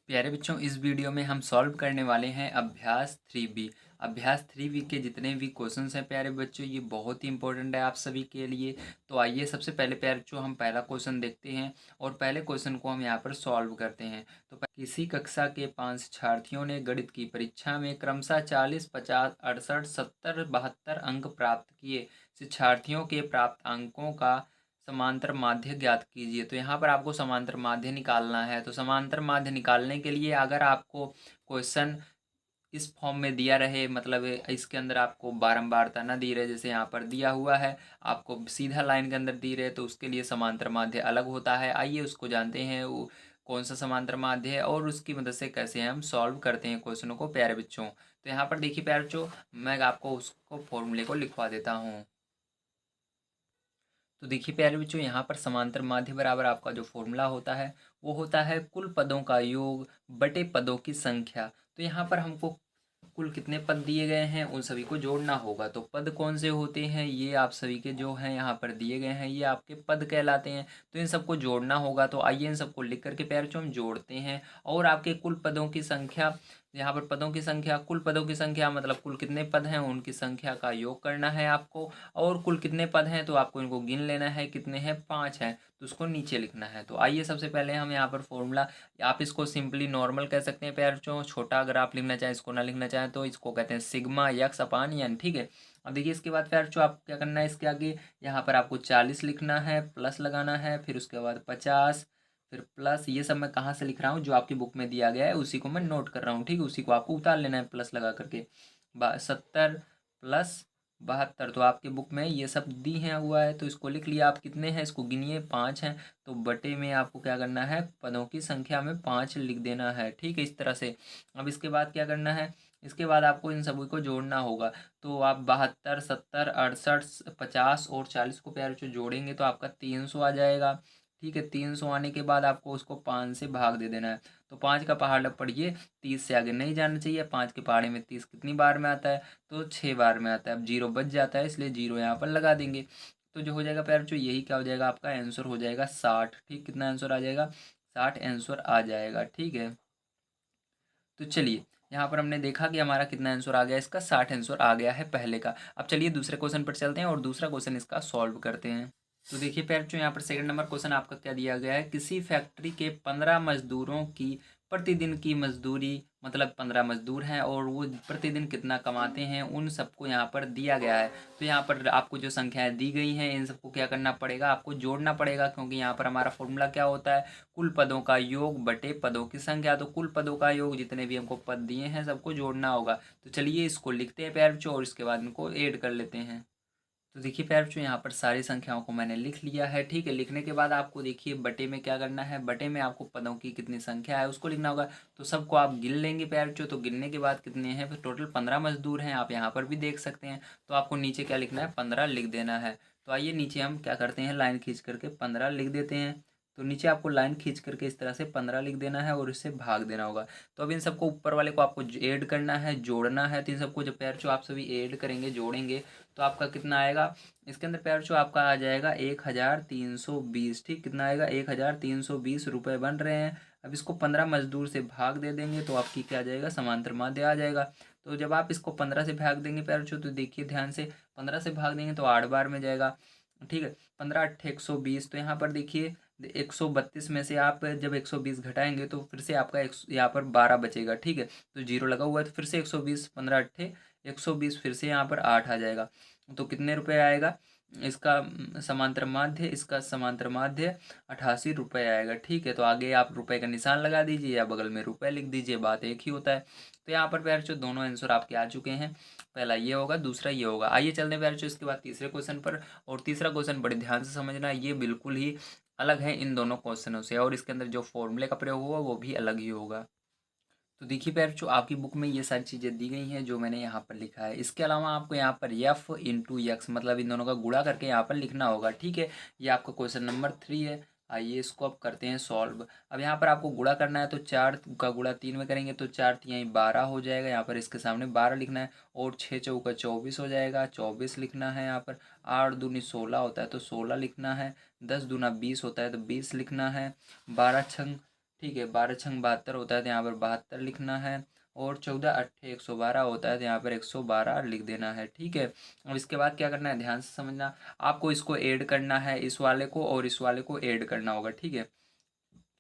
प्यारे बच्चों, इस वीडियो में हम सॉल्व करने वाले हैं अभ्यास 3B। अभ्यास 3B के जितने भी क्वेश्चंस हैं प्यारे बच्चों, ये बहुत ही इंपॉर्टेंट है आप सभी के लिए। तो आइए सबसे पहले प्यारे बच्चों हम पहला क्वेश्चन देखते हैं और पहले क्वेश्चन को हम यहाँ पर सॉल्व करते हैं। तो किसी कक्षा के 5 शिक्षार्थियों ने गणित की परीक्षा में क्रमशः 40, 50, 68, 70, 72 अंक प्राप्त किए। शिक्षार्थियों के प्राप्त अंकों का समांतर माध्य ज्ञात कीजिए। तो यहाँ पर आपको समांतर माध्य निकालना है। तो समांतर माध्य निकालने के लिए अगर आपको क्वेश्चन इस फॉर्म में दिया रहे, मतलब इसके अंदर आपको बारंबारता ना दी रहे, जैसे यहाँ पर दिया हुआ है आपको सीधा लाइन के अंदर दी रहे, तो उसके लिए समांतर माध्य अलग होता है। आइए उसको जानते हैं वो कौन सा समांतर माध्य है और उसकी मदद से कैसे हम सॉल्व करते हैं क्वेश्चनों को प्यारे बच्चों। तो यहाँ पर देखिए प्यारे बच्चों, मैं आपको उसको फॉर्मूले को लिखवा देता हूँ। तो देखिए प्यारे बच्चों, यहाँ पर समांतर माध्य बराबर आपका जो फॉर्मूला होता है वो होता है कुल पदों का योग बटे पदों की संख्या। तो यहाँ पर हमको कुल कितने पद दिए गए हैं उन सभी को जोड़ना होगा। तो पद कौन से होते हैं, ये आप सभी के जो हैं यहाँ पर दिए गए हैं, ये आपके पद कहलाते हैं। तो इन सबको जोड़ना होगा। तो आइए इन सबको लिख करके प्यारे बच्चों हम जोड़ते हैं। और आपके कुल पदों की संख्या, यहाँ पर पदों की संख्या, कुल पदों की संख्या मतलब कुल कितने पद हैं उनकी संख्या का योग करना है आपको। और कुल कितने पद हैं तो आपको इनको गिन लेना है, कितने हैं 5 हैं, तो उसको नीचे लिखना है। तो आइए सबसे पहले हम यहाँ पर फॉर्मूला, आप इसको सिंपली नॉर्मल कह सकते हैं प्यारे बच्चों, छोटा अगर आप लिखना चाहें, इसको ना लिखना चाहें तो इसको कहते हैं सिग्मा यक्स अपान एन। ठीक है। अब देखिए इसके बाद प्यारे बच्चों आप क्या करना है, इसके आगे यहाँ पर आपको 40 लिखना है, प्लस लगाना है, फिर उसके बाद 50, फिर प्लस, ये सब मैं कहाँ से लिख रहा हूँ, जो आपकी बुक में दिया गया है उसी को मैं नोट कर रहा हूँ। ठीक है, उसी को आपको उतार लेना है प्लस लगा करके। 70 प्लस 72, तो आपके बुक में ये सब दी है हुआ है, तो इसको लिख लिया। आप कितने हैं इसको गिनिए, 5 हैं। तो बटे में आपको क्या करना है, पदों की संख्या में 5 लिख देना है। ठीक है, इस तरह से। अब इसके बाद क्या करना है, इसके बाद आपको इन सभी को जोड़ना होगा। तो आप 72, 70, 68, 50 और 40 को प्यारे बच्चों जोड़ेंगे तो आपका 300 आ जाएगा। ठीक है, 300 आने के बाद आपको उसको 5 से भाग दे देना है। तो 5 का पहाड़ा पढ़िए, 30 से आगे नहीं जाना चाहिए। 5 के पहाड़े में 30 कितनी बार में आता है, तो 6 बार में आता है। अब जीरो बच जाता है, इसलिए जीरो यहाँ पर लगा देंगे। तो जो हो जाएगा प्यारे बच्चों, यही क्या हो जाएगा, आपका आंसर हो जाएगा 60। ठीक, कितना आंसर आ जाएगा, 60 आंसर आ जाएगा। ठीक है, तो चलिए यहाँ पर हमने देखा कि हमारा कितना आंसर आ गया, इसका 60 आंसर आ गया है पहले का। अब चलिए दूसरे क्वेश्चन पर चलते हैं और दूसरा क्वेश्चन इसका सॉल्व करते हैं। तो देखिए प्यारे बच्चों, यहाँ पर सेकंड नंबर क्वेश्चन आपका क्या दिया गया है, किसी फैक्ट्री के 15 मजदूरों की प्रतिदिन की मजदूरी, मतलब 15 मजदूर हैं और वो प्रतिदिन कितना कमाते हैं उन सबको यहाँ पर दिया गया है। तो यहाँ पर आपको जो संख्याएं दी गई हैं इन सबको क्या करना पड़ेगा, आपको जोड़ना पड़ेगा, क्योंकि यहाँ पर हमारा फॉर्मूला क्या होता है, कुल पदों का योग बटे पदों की संख्या। तो कुल पदों का योग, जितने भी हमको पद दिए हैं सबको जोड़ना होगा। तो चलिए इसको लिखते हैं प्यारे बच्चों और इसके बाद इनको ऐड कर लेते हैं। तो देखिए प्यारे बच्चों, यहाँ पर सारी संख्याओं को मैंने लिख लिया है। ठीक है, लिखने के बाद आपको देखिए बटे में क्या करना है, बटे में आपको पदों की कितनी संख्या है उसको लिखना होगा। तो सबको आप गिन लेंगे प्यारे बच्चों। तो गिनने के बाद कितने हैं, फिर टोटल 15 मजदूर हैं, आप यहाँ पर भी देख सकते हैं। तो आपको नीचे क्या लिखना है, 15 लिख देना है। तो आइए नीचे हम क्या करते हैं, लाइन खींच करके 15 लिख देते हैं। तो नीचे आपको लाइन खींच करके इस तरह से 15 लिख देना है और इससे भाग देना होगा। तो अब इन सबको ऊपर वाले को आपको ऐड करना है, जोड़ना है। तो इन सबको जब प्यारे बच्चों आप सभी ऐड करेंगे, जोड़ेंगे, तो आपका कितना आएगा, इसके अंदर प्यारे बच्चों आपका आ जाएगा 1320। ठीक, कितना आएगा, 1320 रुपये बन रहे हैं। अब इसको 15 मजदूर से भाग दे देंगे तो आपकी क्या आ जाएगा, समांतर माध्य आ जाएगा। तो जब आप इसको 15 से भाग देंगे प्यारे बच्चों, तो देखिए ध्यान से, 15 से भाग देंगे तो 8 बार में जाएगा। ठीक है, 15 8 120। तो यहाँ पर देखिए 132 में से आप जब 120 घटाएंगे तो फिर से आपका यहाँ पर 12 बचेगा। ठीक है, तो जीरो लगा हुआ है, तो फिर से 120, 15 अट्ठे 120, फिर से यहाँ पर 8 आ जाएगा। तो कितने रुपए आएगा, इसका समांतर माध्य, इसका समांतर माध्य 88 रुपये आएगा। ठीक है, तो आगे आप रुपए का निशान लगा दीजिए या बगल में रुपए लिख दीजिए, बात एक ही होता है। तो यहाँ पर प्यारे बच्चों दोनों आंसर आपके आ चुके हैं, पहला ये होगा, दूसरा ये होगा। आइए चलते हैं प्यारे बच्चों इसके बाद तीसरे क्वेश्चन पर। और तीसरा क्वेश्चन बड़े ध्यान से समझना, ये बिल्कुल ही अलग है इन दोनों क्वेश्चनों से, और इसके अंदर जो फॉर्मूले का प्रयोग होगा वो भी अलग ही होगा। तो देखिए प्यारे बच्चों, आपकी बुक में ये सारी चीज़ें दी गई हैं जो मैंने यहाँ पर लिखा है। इसके अलावा आपको यहाँ पर एफ इंटू एक्स, मतलब इन दोनों का गुणा करके यहाँ पर लिखना होगा। ठीक है, ये आपका क्वेश्चन नंबर 3 है। आइए इसको अब करते हैं सॉल्व। अब यहाँ पर आपको गुणा करना है, तो 4 का गुणा 3 में करेंगे तो 4 तिहाई 12 हो जाएगा। यहाँ पर इसके सामने 12 लिखना है, और 6 चौका 24 हो जाएगा, 24 लिखना है। यहाँ पर 8 दूनी 16 होता है तो 16 लिखना है, 10 दूना 20 होता है तो 20 लिखना है, 12 छंग ठीक है। 12 छंग 72 होता है तो यहाँ पर 72 लिखना है। और 14 अट्ठे 112 होता है तो यहाँ पर 112 लिख देना है। ठीक है। अब इसके बाद क्या करना है, ध्यान से समझना। आपको इसको ऐड करना है, इस वाले को और इस वाले को ऐड करना होगा। ठीक है।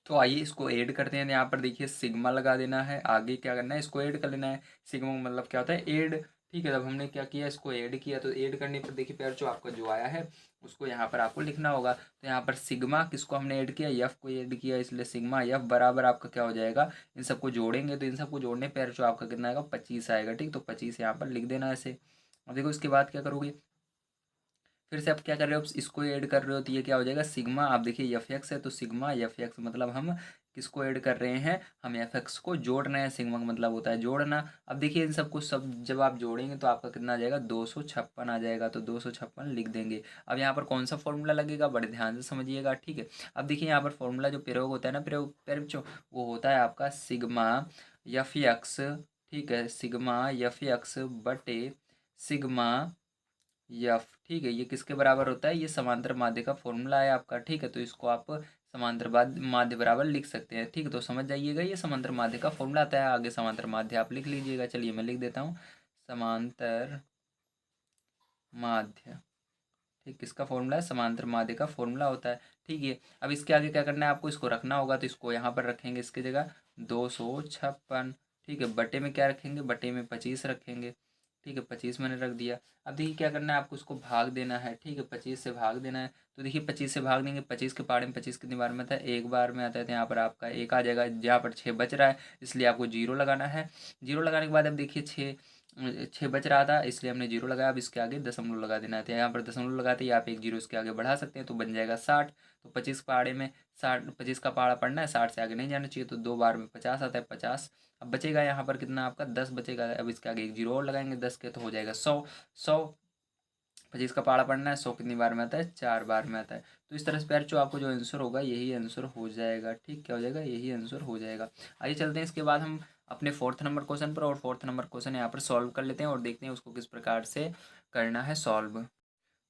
तो आइए इसको ऐड करते हैं। यहाँ पर देखिए सिग्मा लगा देना है, आगे क्या करना है, इसको ऐड कर लेना है। सिग्मा मतलब क्या होता है, ऐड। ठीक है। जब हमने क्या किया, इसको ऐड किया, तो ऐड करने पर देखिए प्यार जो आपका जो आया है उसको यहाँ पर आपको लिखना होगा। तो यहाँ पर सिग्मा किसको हमने ऐड किया, यफ को ऐड किया, इसलिए सिग्मा यफ बराबर आपका क्या हो जाएगा, इन सबको जोड़ेंगे तो इन सबको जोड़ने पर जो आपका कितना आएगा, 25 आएगा। ठीक, तो 25 यहाँ पर लिख देना ऐसे। अब देखो इसके बाद क्या करोगे, फिर से आप क्या कर रहे हो, इसको ऐड कर रहे हो तो ये क्या हो जाएगा, सिग्मा। आप देखिए एफ एक्स है तो सिग्मा एफ एक्स मतलब हम किसको ऐड कर रहे हैं, हम एफ एक्स को जोड़ रहे हैं। सिग्मा का मतलब होता है जोड़ना। अब देखिए इन सबको सब जब आप जोड़ेंगे तो आपका कितना आ जाएगा, 256 आ जाएगा। तो 256 लिख देंगे। अब यहाँ पर कौन सा फॉर्मूला लगेगा, बड़े ध्यान से समझिएगा। ठीक है। अब देखिए यहाँ पर फॉर्मूला जो प्रयोग होता है ना, प्रयोग जो वो होता है आपका सिग्मा एफ एक्स। ठीक है, सिग्मा एफ एक्स बटे सिग्मा यफ। ठीक है, ये किसके बराबर होता है, ये समांतर माध्य का फॉर्मूला है आपका। ठीक है, तो इसको आप समांतर माध्य बराबर लिख सकते हैं। ठीक है, तो समझ जाइएगा ये समांतर माध्य का फॉर्मूला आता है। आगे समांतर माध्य आप लिख लीजिएगा। चलिए मैं लिख देता हूँ, समांतर माध्य। ठीक, किसका फॉर्मूला है, समांतर माध्य का फॉर्मूला होता है। ठीक है। अब इसके आगे क्या करना है, आपको इसको रखना होगा तो इसको यहाँ पर रखेंगे, इसकी जगह 256। ठीक है, बटे में क्या रखेंगे, बटे में 25 रखेंगे। ठीक है, 25 मैंने रख दिया। अब देखिए क्या करना है, आपको इसको भाग देना है। ठीक है, 25 से भाग देना है। तो देखिए 25 से भाग देंगे, 25 के पाड़े में 25 कितनी बार में आता है, एक बार में आता है। तो यहाँ पर आपका एक आ जाएगा, जहाँ पर 6 बच रहा है इसलिए आपको जीरो लगाना है। जीरो लगाने के बाद अब देखिए 6 बच रहा था इसलिए हमने जीरो लगाया। अब इसके आगे दशमलव लगा देना है। तो यहाँ पर दशमलव लगाते ही आप एक जीरो इसके आगे बढ़ा सकते हैं तो बन जाएगा 60। तो 25 पाड़े में 60, 25 का पाड़ा पढ़ना है, 60 से आगे नहीं जाना चाहिए। तो 2 बार में 50 आता है, 50। अब बचेगा यहाँ पर कितना आपका 10 बचेगा। अब इसके आगे एक जीरो और लगाएंगे 10 के तो हो जाएगा 100। 100, 25 का पाड़ा पढ़ना है, 100 कितनी बार में आता है, 4 बार में आता है। तो इस तरह से प्यार जो आपको जो आंसर होगा यही आंसर हो जाएगा। ठीक, क्या हो जाएगा, यही आंसर हो जाएगा। आइए चलते हैं इसके बाद हम अपने 4th नंबर क्वेश्चन पर। और 4th नंबर क्वेश्चन यहाँ पर सॉल्व कर लेते हैं और देखते हैं उसको किस प्रकार से करना है सॉल्व।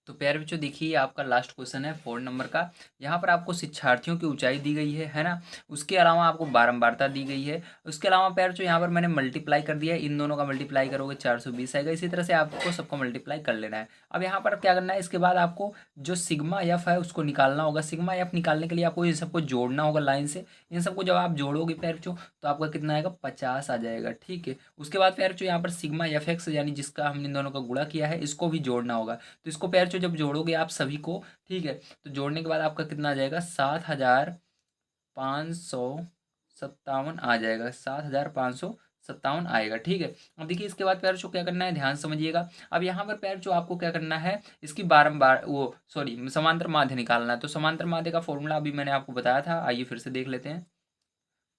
तो प्यारे बच्चों देखिए आपका लास्ट क्वेश्चन है 4 नंबर का। यहाँ पर आपको शिक्षार्थियों की ऊंचाई दी गई है ना। उसके अलावा आपको बारंबारता दी गई है। उसके अलावा प्यारे बच्चों यहाँ पर मैंने मल्टीप्लाई कर दिया है, इन दोनों का मल्टीप्लाई करोगे 420 आएगा। इसी तरह से आपको सबको मल्टीप्लाई कर लेना है। अब यहाँ पर क्या करना है, इसके बाद आपको जो सिग्मा एफ है उसको निकालना होगा। सिग्मा एफ निकालने के लिए आपको इन सबको जोड़ना होगा लाइन से। इन सबको जब आप जोड़ोगे प्यारे बच्चों तो आपका कितना आएगा, 50 आ जाएगा। ठीक है। उसके बाद प्यारे बच्चों यहाँ पर सिग्मा एफ एक्स यानी जिसका हमने इन दोनों का गुणा किया है इसको भी जोड़ना होगा। तो इसको पैर जब जोड़ोगे आप सभी को, ठीक है, तो जोड़ने के बाद आपका कितना आ जाएगा, 7557 आ जाएगा। 7557 आएगा। ठीक है। अब देखिए इसके बाद प्यार को क्या करना है, ध्यान समझिएगा। अब यहाँ पर प्यार जो आपको क्या करना है, इसकी बारंबार वो सॉरी समांतर माध्य निकालना है। तो समांतर माध्य का फॉर्मूला अभी मैंने आपको बताया था, आइए फिर से देख लेते हैं।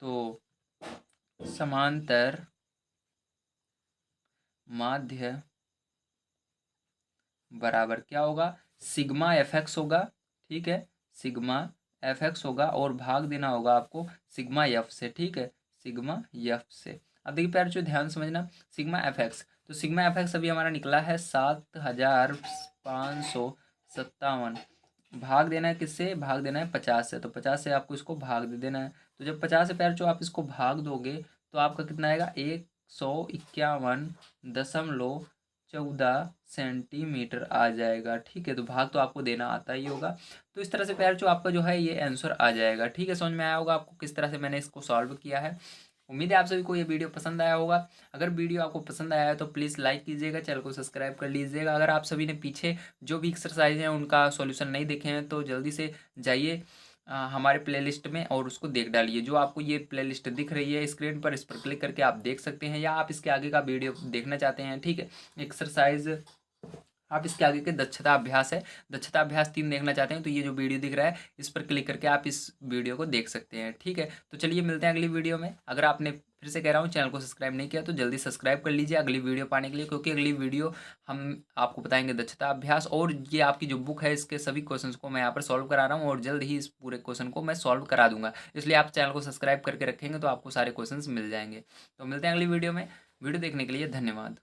तो समांतर माध्य बराबर क्या होगा, सिग्मा एफ एक्स होगा। ठीक है, सिग्मा एफ एक्स होगा और भाग देना होगा आपको सिग्मा एफ से। ठीक है, सिग्मा एफ से। अब देखिए प्यार जो ध्यान समझना, सिग्मा एफ एक्स, तो सिग्मा एफ एक्स अभी हमारा निकला है 7557। भाग देना है किससे, भाग देना है 50 से। तो 50 से आपको इसको भाग दे देना है। तो जब 50 से प्यार जो आप इसको भाग दोगे तो आपका कितना आएगा, 151.14 सेंटीमीटर आ जाएगा। ठीक है, तो भाग तो आपको देना आता ही होगा। तो इस तरह से प्यार जो आपका जो है ये आंसर आ जाएगा। ठीक है, समझ में आया होगा आपको किस तरह से मैंने इसको सॉल्व किया है। उम्मीद है आप सभी को ये वीडियो पसंद आया होगा। अगर वीडियो आपको पसंद आया है तो प्लीज़ लाइक कीजिएगा, चैनल को सब्सक्राइब कर लीजिएगा। अगर आप सभी ने पीछे जो भी एक्सरसाइज हैं उनका सॉल्यूशन नहीं देखे हैं तो जल्दी से जाइए हमारे प्लेलिस्ट में और उसको देख डालिए। जो आपको ये प्लेलिस्ट दिख रही है स्क्रीन पर, इस पर क्लिक करके आप देख सकते हैं, या आप इसके आगे का वीडियो देखना चाहते हैं, ठीक है, एक्सरसाइज आप इसके आगे के दक्षता अभ्यास है, दक्षता अभ्यास 3 देखना चाहते हैं तो ये जो वीडियो दिख रहा है इस पर क्लिक करके आप इस वीडियो को देख सकते हैं। ठीक है, तो चलिए मिलते हैं अगली वीडियो में। अगर आपने फिर से कह रहा हूँ चैनल को सब्सक्राइब नहीं किया तो जल्दी सब्सक्राइब कर लीजिए अगली वीडियो पाने के लिए, क्योंकि अगली वीडियो हम आपको बताएंगे दक्षता अभ्यास, और ये आपकी जो बुक है इसके सभी क्वेश्चंस को मैं यहाँ पर सॉल्व करा रहा हूँ और जल्द ही इस पूरे क्वेश्चन को मैं सॉल्व करा दूंगा। इसलिए आप चैनल को सब्सक्राइब करके रखेंगे तो आपको सारे क्वेश्चन मिल जाएंगे। तो मिलते हैं अगली वीडियो में। वीडियो देखने के लिए धन्यवाद।